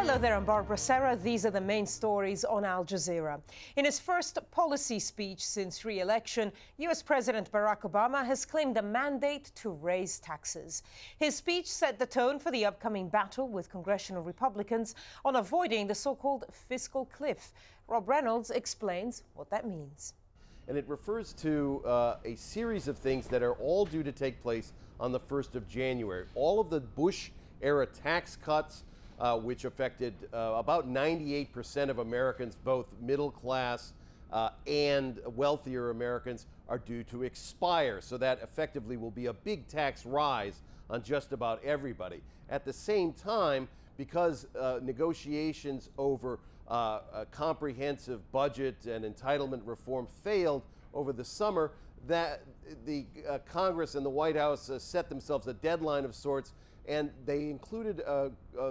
Hello there, I'm Barbara Serra. These are the main stories on Al Jazeera. In his first policy speech since re-election, US President Barack Obama has claimed a mandate to raise taxes. His speech set the tone for the upcoming battle with congressional Republicans on avoiding the so-called fiscal cliff. Rob Reynolds explains what that means. And it refers to a series of things that are all due to take place on the 1st of January. All of the Bush-era tax cuts, which affected about 98% of Americans, both middle class and wealthier Americans, are due to expire. So that effectively will be a big tax rise on just about everybody. At the same time, because negotiations over a comprehensive budget and entitlement reform failed over the summer, that the Congress and the White House set themselves a deadline of sorts, and they included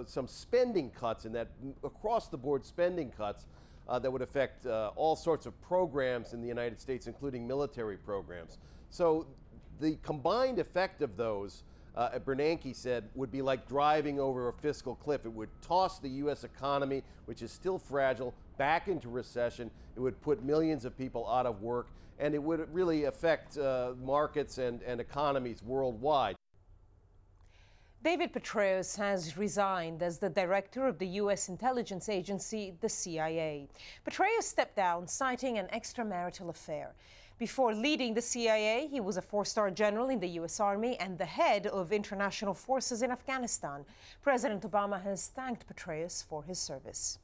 some spending cuts in that, across-the-board spending cuts that would affect all sorts of programs in the United States, including military programs. So the combined effect of those, Bernanke said, would be like driving over a fiscal cliff. It would toss the U.S. economy, which is still fragile, back into recession. It would put millions of people out of work, and it would really affect markets and economies worldwide. David Petraeus has resigned as the director of the U.S. intelligence agency, the CIA. Petraeus stepped down, citing an extramarital affair. Before leading the CIA, he was a four-star general in the U.S. Army and the head of international forces in Afghanistan. President Obama has thanked Petraeus for his service.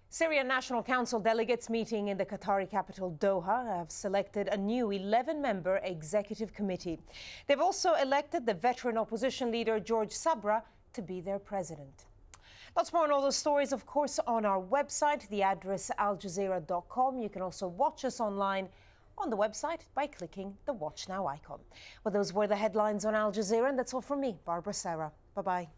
Syrian National Council delegates meeting in the Qatari capital Doha have selected a new 11-member executive committee. They've also elected the veteran opposition leader George Sabra to be their president. Lots more on all those stories, of course, on our website, the address aljazeera.com. You can also watch us online on the website by clicking the Watch Now icon. Well, those were the headlines on Al Jazeera, and that's all from me, Barbara Serra. Bye-bye.